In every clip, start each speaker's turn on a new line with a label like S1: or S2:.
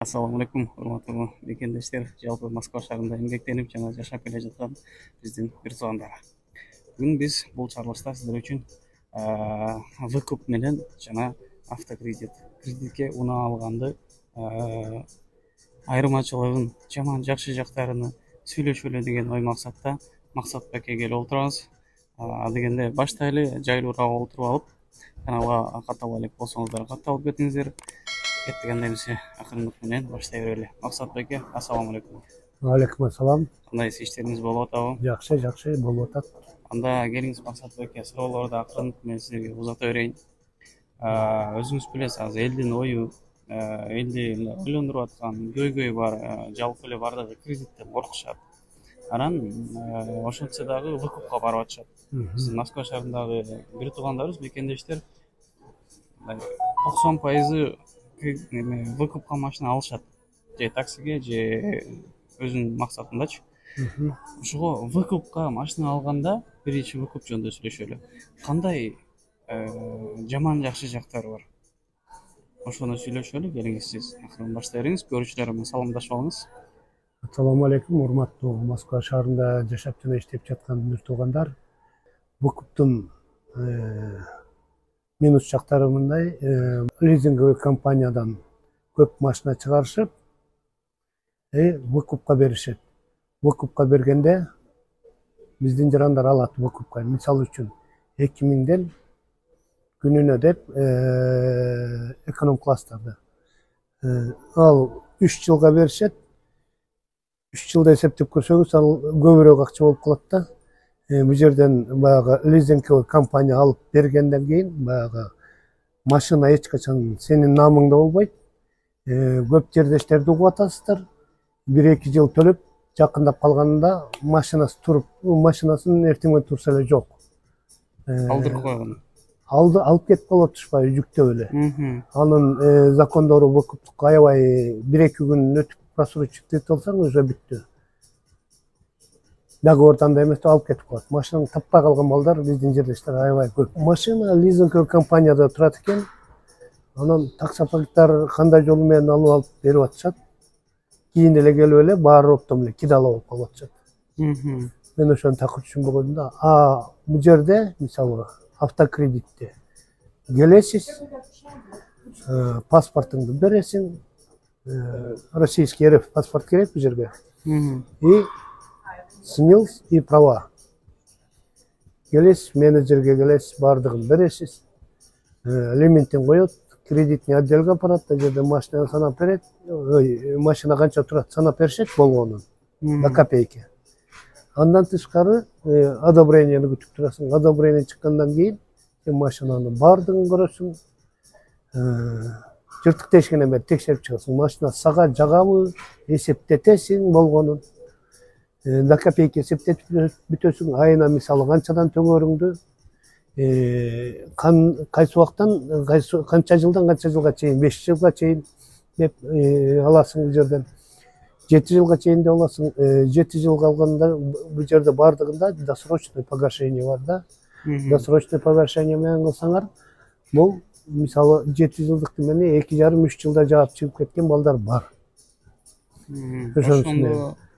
S1: Assalamu алейкум, урматтуу мекендештер. Жалпы Москва шаарында эмгектенип жана жашап келе жаткан биздин бир туугандар. Бүгүн биз бул чыгарылышта сиздер үчүн выкуп менен жана кредитке унаа алганды айырмачылыгын, жаман жакшы жактарын сүйлөшөлү деген ой максатта Максат Баке келип отурабыз. Дегенде баштайлы, жайлуураак отуруп алып, каналга каттала элек болсоңуздар катталып кетиңиздер. Кеттигендерибизди акырындык менен баштай берели. Максат Баке, ассаламу алейкум.
S2: Алейкум ассалам.
S1: Кандай иштериңиз болуп атабы?
S2: Жакшы болуп атат.
S1: Анда келиңиз Максат Баке, суроолорду акырындык менен сизерге узата берейин. Өзүңүз билесиз, азыр элдин ою, элди ойлондуруп аткан көйгөй бар, жалпы эле баардыгы кредиттен коркушат. Анан ошентсе дагы выкупка барып атышат. Биздин Москва шаарындагы бир туугандарыбыз, мекендештер 90% выкупка машина алышат. Же таксиге, же өзүнүн максатындачы. Ошого выкупка машина алганда биринчи выкуп жөнүндө сүйлөшөлү. Кандай жаман жакшы жактары бар? Ошону сүйлөшөлү. Келиңиз, сиз акырын баштай бериңиз. Көрүүчүлөр менен саламдашып алыңыз.
S2: Ассаламу алейкум, урматтуу Москва шаарында жашап жана иштеп жаткан бир туугандар. Выкуптун минус жактары мындай: лизинговый компаниядан көп машина чыгарышып, выкупка беришет. Выкупка бергенде биздин жарандар алат выкупка. Мисалы үчүн 2000ден күнүнө деп эконом класстарды. Ал 3 жылга беришет. 3 жылда эсептеп көрсөңүз, ал көбүрөөк акча болуп калат да. Бул жерден баягы лизинговый компания алып бергенден кийин баягы машина эч качан сенин намыңда болбойт. Көп жердештерди угуп атасыздар. 1-2 жыл төлөп, жакындап калганында машинасы туруп, машинасын эртең менен турса эле жок.
S1: Алдырып койгон.
S2: Алып кетип калып атышпайбы, жүктөп эле. Анын закондору выкуптукка аябай 1-2 күн өтүп просрочка кетип алсаң, уже бүттү. Договордан да эмес, алып кетип калат. Машинаны таппай калган балдар биздин жердештер аябай көп. Машина лизинговый компанияда турат экен. Анан таксопарктар кандай жолу менен алып берип атышат. Кийин эле келип эле баары оптом эле кидала болуп калып атышат. Мен ошону такыр түшүнбөгөм да. Бул жерде мисалы автокредитте келесиз, паспортуңду бересиң, российский РФ паспорт керек бул жерге. И СНИЛС и права. Келесиз, менеджерге келесиз, баардыгын бересиз. Лимиттин коет, кредитный отделге барат, ал жерде машина санап берет. Машина канча турат санап беришет болгонун до копейки. Андан тышкары одобрениени күтүп турасың. Одобрение чыккандан кийин сен машинанын баардыгын көрөсүң. Жыртык тешигинен бери текшерип чыгасың. Машина сага жагабы, эсептетесиң болгонун. До копейки эсептетип бүтөсүң. Айына мисалы канчадан төгөрүңдү, кайсы убактан, канча жылдан канча жылга чейин, 5 жылга чейин деп аласың бул жерден. 7 жылга чейин деп аласың. 7 жылга алганда бул жерде баардыгында досрочный погашение бар да. Досрочный погашение менен кылсаңар, бул мисалы 7 жылдыкты менен 2,5-3 жылда жаап чыгып кеткен балдар бар.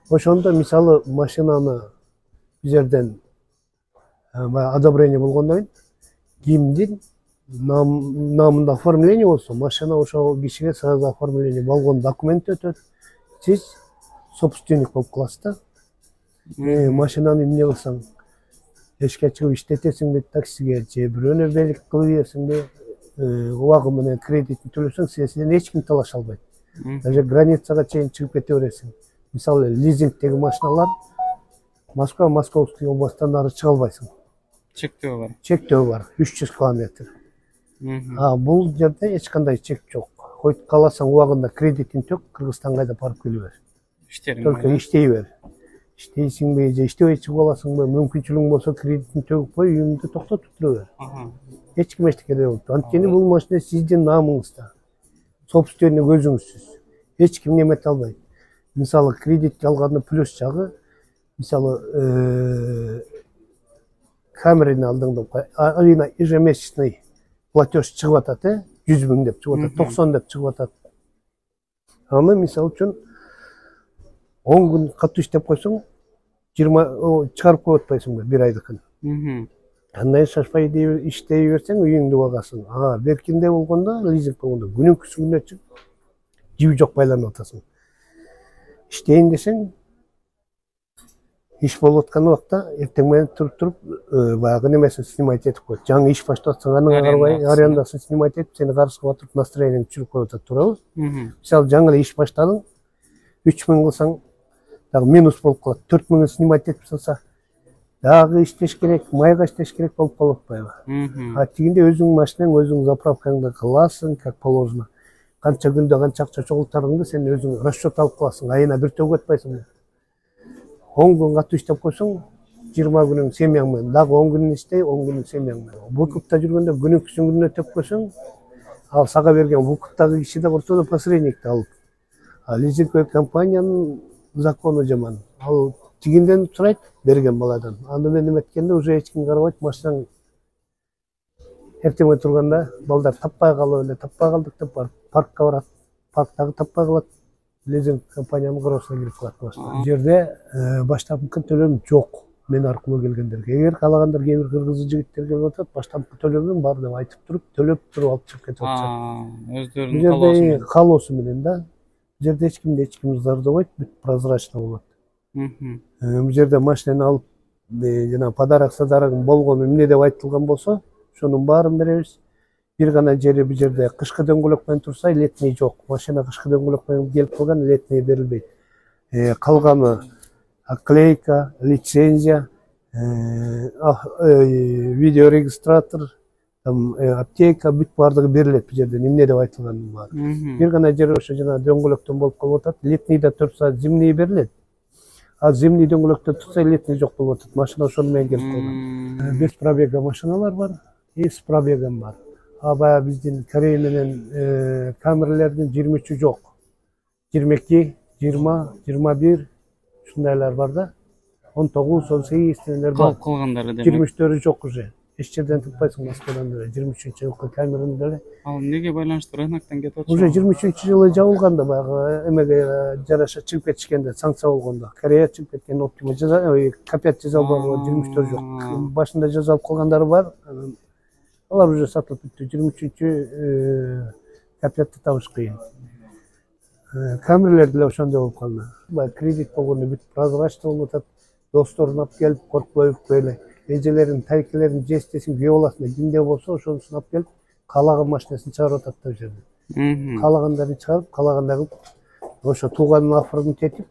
S2: Ошондо мисалы машинаны бул жерден одобрение болгондон кийин кимдин намында оформление болсо, машина ошол кишиге сразу оформление болгон документ өтөт. Сиз собственник болуп каласыз да. Машинаны эмне кылсаң, эшикке чыгып иштетесиңби, таксиге же бирөөнө белик кылып ийесиңби, убагы менен кредитин төлөсөң, сенден эч ким талаша албайт. Даже границага чейин чыгып кете бересиң. Мисалы лизингдеги машиналар Москва, Московский областтан ары чыга албайсың.
S1: Чектөө бар.
S2: Чектөө бар, 300 км. Бул жерде эч кандай чек жок. Койт кааласаң убагында кредитин төк, Кыргызстанга айдап барып келе бер. Только иштей бер. Иштейсиңби, же иштебей чыгып аласыңбы, мүмкүнчүлүгүң болсо кредитин төгүп кой, үйүңдү токтотуп тура бер. Эч ким эчтеке дебей болбойт. Анткени бул машина сиздин намыңызда. Собственник өзүңүзсүз. Эч ким немете албайт. Мисалы кредитти алгандын плюс жагы, мисалы камераны алдыңда айына ежемесячный платеж чыгып атат, 100 000 деп чыгып атат, 90 деп чыгып атат. Аны мисалы үчүн 10 күн катуу иштеп койсоң 20 чыгарып коюп атпайсың бир айдыкын. Андай шашпай иштей берсең үйүңдү багасың. Беркинде болгондо, лизинг болгондо күнүнкүсүнө чыгып жиби жок байланып атасың. İşteyin desen, iş болуп аткан убакта эртең менен туруп баягы немесин снимать этип коет. Жаңы иш баштап атсаң, аны карабай арендасын снимать этип, сени каршыга отуруп настроениеңди түшүрүп коюп атат, туурабы? Мисалы, жаңы эле иш баштадың, 3000 кылсаң, дагы минус болуп калат. 4000 снимать этип салса, дагы иштеш керек, майга иштеш керек болуп калып атпайбы? Тигинде өзүң машинаң, өзүң заправкаңды кыласың, как положено. Канча күндө канча акча чогултарыңды сен өзүң расчет алып каласың. Айына бир төгүп атпайсың. 10 күн катуу иштеп койсоң, 20 күнүң семьяң менен, дагы 10 күн иштей, 10 күнүң семьяң менен. Выкупта жүргөндө күнүнкүсүн өтөп койсоң, ал сага берген выкуптагы киши да ортодо посредникти алып. Лизинговый компаниянын закону жаман. Ал тигинден сурайт берген баладан. Аны мен эметкенде уже эч ким карабайт, машинаң эртең турганда балдар таппай калып эле, таппай калдык деп барып паркка барат. Парктагы таппай калат. Лизинг компаниянын короосуна кирип калат машина. Бул жерде баштапкы төлөм жок мен аркылуу келгендерге. Эгер каалагандар кээ бир кыргыз жигиттер келип атат, баштапкы төлөмүн бар деп айтып туруп, төлөп туруп алып чыгып кетип атышат.
S1: Өздөрүнүн каалоосу менен.
S2: Каалоосу менен да. Бул жерде эч ким зардабайт, бүт прозрачно болот. Бул жерде машинаны алып, жана подарок болгону эмне деп айтылган болсо, ошонун баарын беребиз. Бир гана жери бул жерде кышкы дөңгөлөк менен турса, летний жок. Машина кышкы дөңгөлөк менен келип калган, летний берилбейт. Калганы оклейка, лицензия, видеорегистратор, аптека, бүт баардыгы берилет бул жерден эмне деп айтылганын баары. Бир гана жери ошо жана дөңгөлөктөн болуп калып атат. Летнийде турса, зимний берилет. Зимний дөңгөлөктө турса, летний жок болуп атат. Машина ошону менен келип калган. Без пробега машиналар бар, с пробегом бар. Баягы биздин Корея менен камерлердин 23 жок. 22, 20, 21 ушундайлар бар да. 19, 18 дегендер бар.
S1: Калып калгандары демек.
S2: 23 жок уже. Эч жерден таппайсың Москвадан деле. 23-жылкы камераны деле.
S1: Ал эмнеге байланыштуу рыноктон кетип атат?
S2: Уже 23-жылы жабылганда баягы эмеге жараша чыгып кетишкенде, санкция болгондо. Корея чыгып кеткен оптима копият жазалып алган 23 жок. Башында жазалып калгандары бар. Алар уже сатылып бүттү. 23 копиятты табыш кыйын. Камерлер деле ошондой болуп калды. Баягы кредит болгондо бүт прозрачный болуп атат. Досторун алып келип, коркпой эле. Эжелерин, тайкелерин жестесин күйө аласың. Кимде болсо ошонусун алып келип, каалаган машинасын чыгарып атат да жерде. Каалагандарын чыгарып, каалагандарын ошо тууганын оформить этип,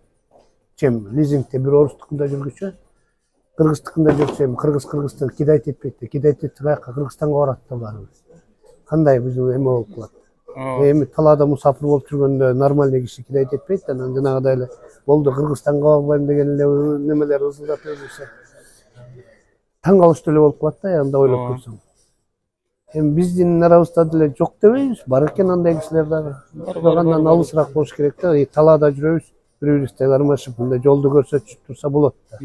S2: чем лизингде бир орустукунда жүргүчө, кыргыздыкында жүрсөм, кыргызды кидайт этпейт. Кидайт этсе каяка Кыргызстанга барат да баарыбыз. Кандай биздин эме болуп калат. Эми талаада мусафир болуп жүргөндө нормальный киши кидайт этпейт, анан жанагыдай эле болду Кыргызстанга барбайм деген эле немелер ызылдап жүрсө. Таң калыштуу эле болуп калат да, анда ойлоп көрсөң. Эми биздин арабызда деле жок дебейбиз, бар экен андай кишилер дагы. Андан алысыраак болуш керек да, талаада жүрөбүз, бири-бирибизди кармашып, мындай жолду көрсөтүп турса болот да.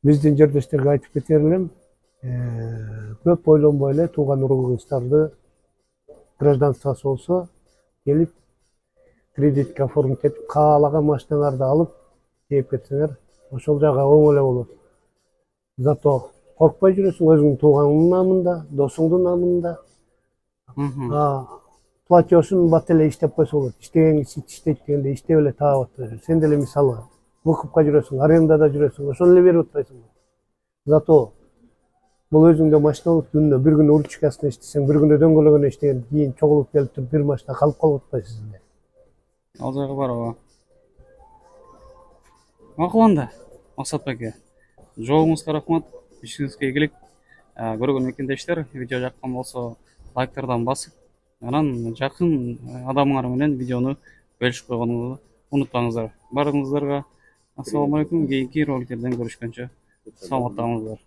S2: Биздин жердештерге айтып кетер элем, көп ойлонбой эле тууган уругуңуздарды гражданствосы болсо келип кредитке оформить этип, каалаган машиналарды алып кээп кетсеңер, ошол жагы оң эле болот. Зато коркпой жүрөсүң, өзүңдүн тууганыңдын намында, досуңдун намында. Платежун бат эле иштеп койсо болот. Иштеген киши иштейт дегенде иштеп эле таап атпайбы. Сен деле мисалы выкупка жүрөсүң, арендада жүрөсүң, ошону эле берип атпайсың. Зато бул өзүңдө машина болуп, күнүнө бир күн уручкасында иштесең, бир күндө дөңгөлөгүнө иштеген кийин чогулуп келип туруп бир машина калып калып атпайсыз эле.
S1: Ал жагы бар ооба. Макул анда, Максат аке. Жоогуңузга рахмат, ишиңизге ийгилик. Көргөн мекендештер, видео жаккан болсо лайктардан басып, анан жакын адамыңар менен видеону бөлүшүп койгонуңузду унутпаңыздар. Баарыңыздарга ассалому алейкум. Кийинки роликтерден көрүшкөнчө саламатта калыңыздар.